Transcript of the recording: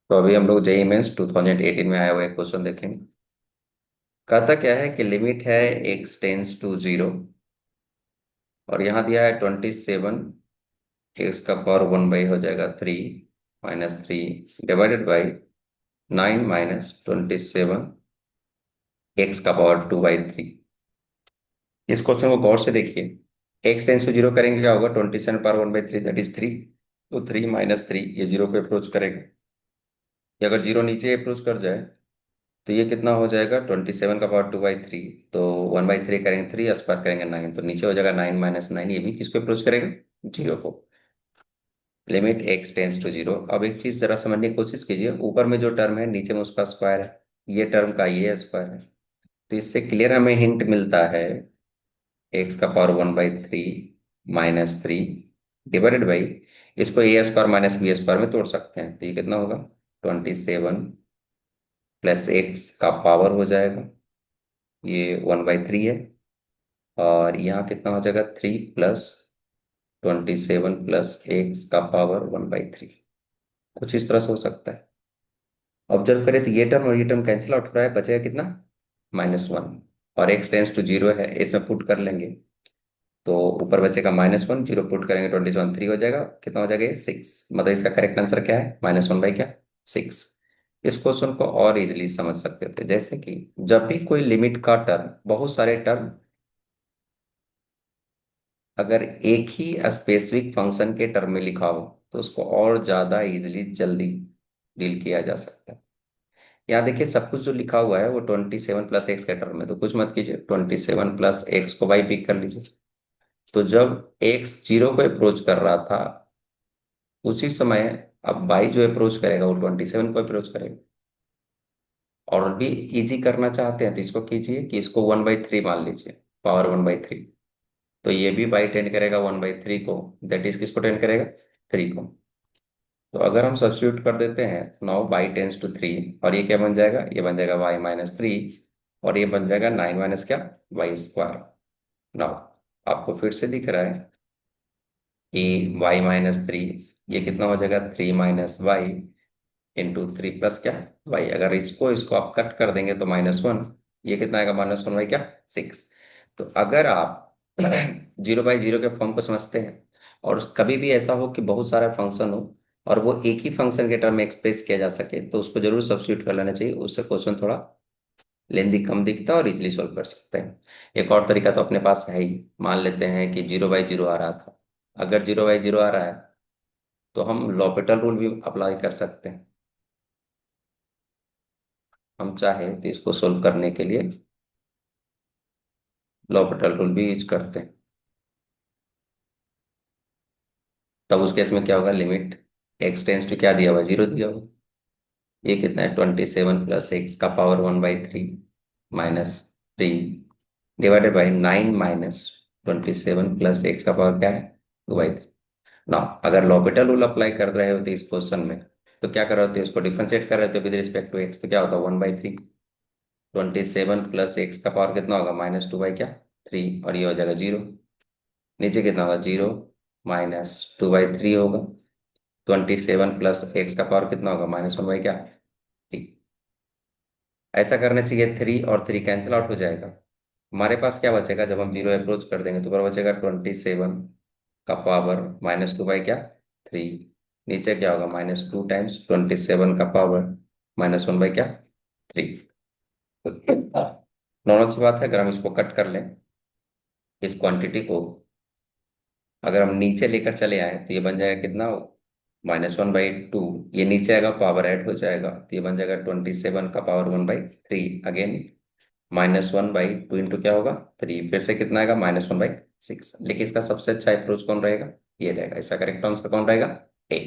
तो अभी हम लोग जेई मेंस 2018 में आया हुआ एक क्वेश्चन देखेंगे। कहता क्या है कि लिमिट है एक्स टेंस टू जीरो, और यहाँ दिया है 27। एक्स का पावर 1 बाई हो जाएगा 3 - 3 डिवाइडेड बाई 9 - 27 एक्स का पावर 2/3। इस क्वेश्चन को गौर से देखिए। एक्स टेंस टू जीरो करेंगे क्या होगा, 27 पावर 1/3 दैट इज 3। तो 3 - 3 ये जीरो पे अप्रोच करेगा। ये अगर जीरो नीचे अप्रोच कर जाए तो ये कितना हो जाएगा, 27 का पावर 2/3। तो 1/3 करेंगे 3, स्क्वायर करेंगे 9, तो नीचे हो जाएगा 9 - 9। ये भी किसको अप्रोच करेगा, जीरो को। Limit x tends to zero. अब एक चीज जरा समझने की कोशिश कीजिए, ऊपर में जो टर्म है नीचे में उसका स्क्वायर है, ये टर्म का ये स्क्वायर है। तो इससे क्लियर हमें हिंट मिलता है एक्स का पावर 1/3 -3 डिवाइडेड बाई, इसको ए स्क्वायर माइनस बी स्क्वायर में तोड़ सकते हैं। तो ये कितना होगा, 27 प्लस एक्स का पावर हो जाएगा, ये 1/3 है। और यहाँ कितना हो जाएगा, 3 + 27 प्लस एक्स का पावर 1/3। कुछ इस तरह से हो सकता है। ऑब्जर्व करें तो ये टर्म और ये टर्म कैंसिल आउट हो रहा है, बचेगा कितना, -1। और एक्स टेंस टू जीरो है, इसमें पुट कर लेंगे तो ऊपर बचेगा -1, जीरो पुट करेंगे 27 3 हो जाएगा, कितना हो जाएगा 6। मतलब इसका करेक्ट आंसर क्या है, -1 बाई क्या, 6। इस क्वेश्चन को और इजीली समझ सकते थे, जैसे कि जब भी कोई लिमिट का टर्म, बहुत सारे टर्म अगर एक ही स्पेसिफिक फंक्शन के टर्म में लिखा हो तो उसको और ज्यादा इजीली जल्दी डील किया जा सकता है। यहाँ देखिए सब कुछ जो लिखा हुआ है वो 27 प्लस एक्स के टर्म में, तो कुछ मत कीजिए, 27 प्लस एक्स को बाई पिक कर लीजिए। तो जब एक्स जीरो को अप्रोच कर रहा था उसी समय अब बाई जो अप्रोच करेगा वो 27 को अप्रोच करेगा। और भी इजी करना चाहते हैं तो इसको कीजिए कि इसको 1/3 मान लीजिए, पावर 1/3। तो ये भी बाई टेंड करेगा 1/3 को, दैट इज किसको टेंड करेगा, 3 को। तो अगर हम सब्स्टिट्यूट कर देते हैं, नाउ बाई टेंस टू 3, और ये क्या बन जाएगा, ये बन जाएगा y - 3, और ये बन जाएगा 9 माइनस क्या, वाई स्क्वायर। नाउ आपको फिर से दिख रहा है कि y - 3, ये कितना हो जाएगा, 3 - y इंटू 3 प्लस क्या, वाई। अगर इसको इसको आप कट कर देंगे तो -1, ये कितना आएगा, -1 बाई क्या, 6। तो अगर आप 0/0 के फॉर्म को समझते हैं, और कभी भी ऐसा हो कि बहुत सारा फंक्शन हो और वो एक ही फंक्शन के टर्म में एक्सप्रेस किया जा सके, तो उसको जरूर सब्स्टिट्यूट कर लेना चाहिए, उससे क्वेश्चन थोड़ा लेंदी कम दिखता है और इजिली सॉल्व कर सकते हैं। एक और तरीका तो अपने पास है ही। मान लेते हैं कि 0/0 आ रहा था। अगर 0/0 आ रहा है तो हम लॉपिटल रूल भी अप्लाई कर सकते हैं। हम चाहे तो इसको सोल्व करने के लिए लॉपिटल रूल भी यूज करते हैं। तब उस केस में क्या होगा, लिमिट एक्स टेंस टू क्या दिया हुआ, जीरो दिया हुआ। ये कितना है, 27 प्लस एक्स का power 1/3 -3 divided by 9 - 27 plus x का पावर क्या है, 2/3। ना, अगर लॉपिटल रूल अप्लाई कर रहे होते इस क्वेश्चन में तो क्या कर रहे होते, इसको डिफरेंशिएट कर रहे होते विद रिस्पेक्ट टू एक्स, तो क्या होता, 1/3। 27 प्लस एक्स का पावर कितना होगा, -2 बाई क्या, 3, और ये हो जाएगा जीरो। नीचे कितना होगा, 0 -2/3 होगा। 27 प्लस एक्स का पावर कितना होगा, -1 बाई क्या, 3। ऐसा करने से ये 3 और 3 कैंसिल आउट हो जाएगा। हमारे पास क्या बचेगा, जब हम जीरो अप्रोच कर देंगे तो ऊपर बचेगा 27 का पावर -2 बाई क्या, 3। नीचे क्या होगा, -2 टाइम्स 27 का पावर -1 बाई क्या, 3। नॉर्मल सी बात है, अगर हम इसको कट कर लें, इस क्वांटिटी को अगर हम नीचे लेकर चले आए तो ये बन जाएगा कितना, -1/2। ये नीचे आएगा, पावर ऐड हो जाएगा, तो ये बन जाएगा 27 का पावर 1/3 अगेन, -1/2 इंटू क्या होगा, 3, फिर से कितना आएगा, -1/6। लेकिन इसका सबसे अच्छा अप्रोच कौन रहेगा, ये रहेगा। इसका करेक्ट आंसर कौन रहेगा, ए।